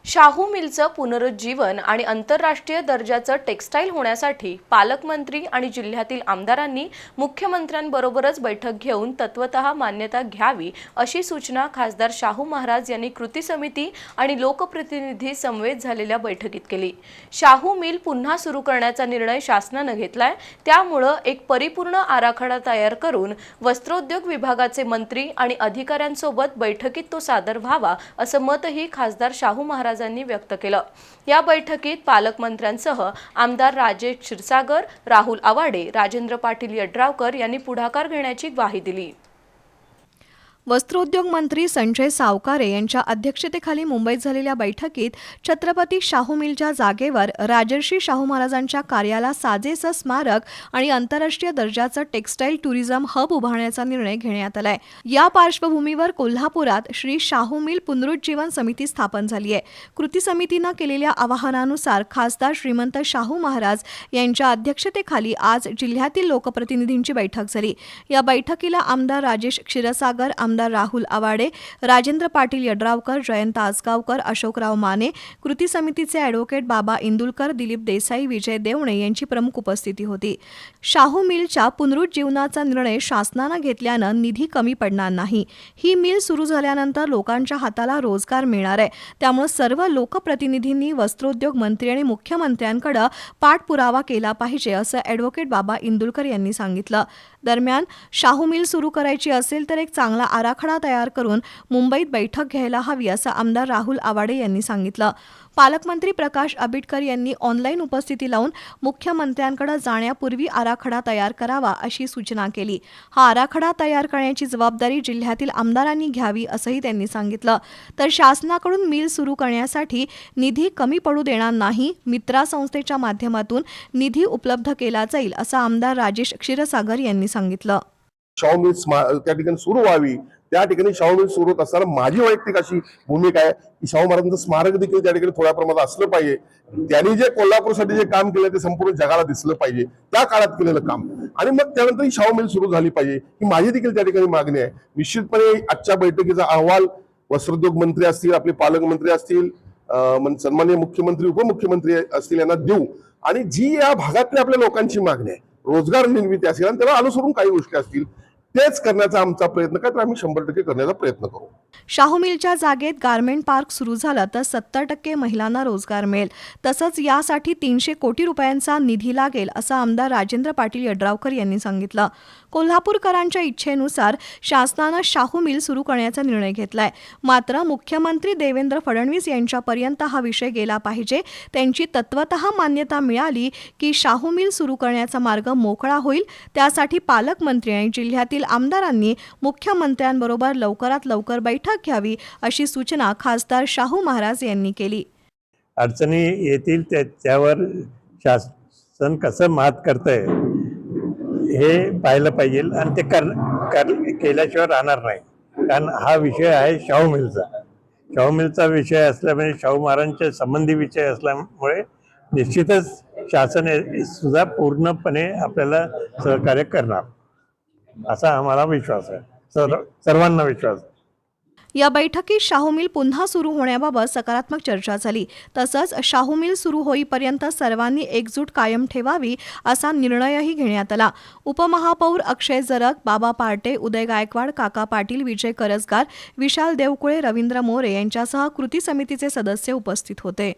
शाहू मिलचं पुनरुज्जीवन आणि आंतरराष्ट्रीय दर्जाचं टेक्स्टाईल होण्यासाठी पालकमंत्री आणि जिल्ह्यातील आमदारांनी मुख्यमंत्र्यांबरोबरच बैठक घेऊन तत्वतः मान्यता घ्यावी अशी सूचना खासदार शाहू महाराज यांनी कृती समिती आणि लोकप्रतिनिधी समवेत झालेल्या बैठकीत केली। शाहू मिल पुन्हा सुरू करण्याचा निर्णय शासनाने घेतलाय, त्यामुळे एक परिपूर्ण आराखडा तयार करून वस्त्रोद्योग विभागाचे मंत्री आणि अधिकाऱ्यांसोबत बैठकीत तो सादर व्हावा असं मतही खासदार शाहू महाराज व्यक्त केलं। या बैठकीत पालकमंत्र्यांसह आमदार राजेश क्षीरसागर, राहुल आवाडे, राजेंद्र पाटील यड्रावकर यांनी पुढाकार घेण्याची ग्वाही दिली। वस्त्रोद्योग मंत्री संजय सावकारे यांच्या अध्यक्षतेखाली मुंबईत झालेल्या बैठकीत छत्रपती शाहू मिलच्या जागेवर राजर्षी शाहू महाराजांच्या कार्याला साजेसं स्मारक आणि आंतरराष्ट्रीय दर्जाचं टेक्स्टाईल टुरिझम हब उभारण्याचा निर्णय घेण्यात आलाय। या पार्श्वभूमीवर कोल्हापुरात श्री शाहू मिल पुनरुज्जीवन समिती स्थापन झाली आहे। कृती समितीनं केलेल्या आवाहनानुसार खासदार श्रीमंत शाहू महाराज यांच्या अध्यक्षतेखाली आज जिल्ह्यातील लोकप्रतिनिधींची बैठक झाली। या बैठकीला आमदार राजेश क्षीरसागर, आमदार राहुल आवाडे, राजेंद्र पाटील यड्रावकर, जयंत आसगावकर, अशोकराव माने, कृती समितीचे ॲडव्होकेट बाबा इंदुलकर, दिलीप देसाई, विजय देवणे यांची प्रमुख उपस्थिती होती। शाहू मिलच्या पुनरुज्जीवनाचा निर्णय शासनाने घेतल्यानं निधी कमी पडणार नाही। ही मिल सुरू झाल्यानंतर लोकांच्या हाताला रोजगार मिळणार आहे, त्यामुळे सर्व लोकप्रतिनिधींनी वस्त्रोद्योग मंत्री आणि मुख्यमंत्र्यांकडे पाठपुरावा केला पाहिजे असं ॲडव्होकेट बाबा इंदुलकर यांनी सांगितलं। दरम्यान शाहू मिल सुरू करायची असेल तर एक चांगला आराखडा तयार करून मुंबईत बैठक घ्यायला हवी असं आमदार राहुल आवाडे यांनी सांगितलं। पालकमंत्री प्रकाश आंबेडकर यांनी ऑनलाईन उपस्थिती लावून मुख्यमंत्र्यांकडे जाण्यापूर्वी आराखडा तयार करावा अशी सूचना केली। हा आराखडा तयार करण्याची जबाबदारी जिल्ह्यातील आमदारांनी घ्यावी असंही त्यांनी सांगितलं। तर शासनाकडून मिल सुरू करण्यासाठी निधी कमी पडू देणार नाही, मित्रा संस्थेच्या माध्यमातून निधी उपलब्ध केला जाईल असं आमदार राजेश क्षीरसागर यांनी सांगितलं। शाहू मिल त्या ठिकाणी सुरू व्हावी, त्या ठिकाणी शाहू मिल सुरू होत असताना माझी वैयक्तिक अशी भूमिका आहे की शाहू महाराजांचं स्मारक देखील त्या ठिकाणी थोड्या प्रमाणात असलं पाहिजे। त्यांनी जे कोल्हापूरसाठी जे काम केलं ते संपूर्ण जगाला दिसलं पाहिजे, त्या काळात केलेलं काम, आणि मग त्यानंतर ही शाहू मिल सुरू झाली पाहिजे ही माझी देखील त्या ठिकाणी मागणी आहे। निश्चितपणे आजच्या बैठकीचा अहवाल वस्त्रोद्योग मंत्री असतील, आपले पालकमंत्री असतील, सन्माननीय मुख्यमंत्री, उपमुख्यमंत्री असतील यांना देऊ, आणि जी या भागातल्या आपल्या लोकांची मागणी आहे, रोजगार निर्मिती असेल आणि त्याला अनुसरून काही गोष्टी असतील, तेच करण्याचा आमचा प्रयत्न काय तर आम्ही 100% करण्याचा प्रयत्न करू। शाहू मिलच्या जागेत गारमेंट पार्क सुरू झालं तर 70% महिलांना रोजगार मिळेल, तसंच यासाठी 300 कोटी रुपयांचा निधी लागेल असं आमदार राजेंद्र पाटील यड्रावकर यांनी सांगितलं। कोल्हापूरकरांच्या इच्छेनुसार शासनानं शाहू मिल सुरू करण्याचा निर्णय घेतलाय, मात्र मुख्यमंत्री देवेंद्र फडणवीस यांच्यापर्यंत हा विषय गेला पाहिजे। त्यांची तत्वतः मान्यता मिळाली की शाहू मिल सुरू करण्याचा मार्ग मोकळा होईल। त्यासाठी पालकमंत्री आणि जिल्ह्यातील आमदारांनी मुख्यमंत्र्यांबरोबर लवकरात लवकर बैठक घ्यावी अशी सूचना खासदार शाहू महाराज यांनी केली। अडचणी येतील त्यावर शासन कसं मात करतंय हे पाहिलं पाहिजे, आणि ते केल्याशिवाय राहणार नाही। कारण हा विषय आहे शाहू मिलचा। शाहू मिलचा विषय असल्यामुळे, शाहू महाराजांच्या संबंधी विषय असल्यामुळे निश्चितच शासन सुद्धा पूर्णपणे आपल्याला सहकार्य करणार असा आम्हाला विश्वास आहे, सर्वांना विश्वास आहे। या बैठकीत शाहू मिल पुन्हा सुरू होण्याबाबत सकारात्मक चर्चा झाली, तसंच शाहू मिल सुरू होईपर्यंत सर्वांनी एकजूट कायम ठेवावी असा निर्णयही घेण्यात आला। उपमहापौर अक्षय जरग, बाबा पार्टे, उदय गायकवाड, काका पाटील, विजय करजगार, विशाल देवकुळे, रवींद्र मोरे यांच्यासह कृती समितीचे सदस्य उपस्थित होते।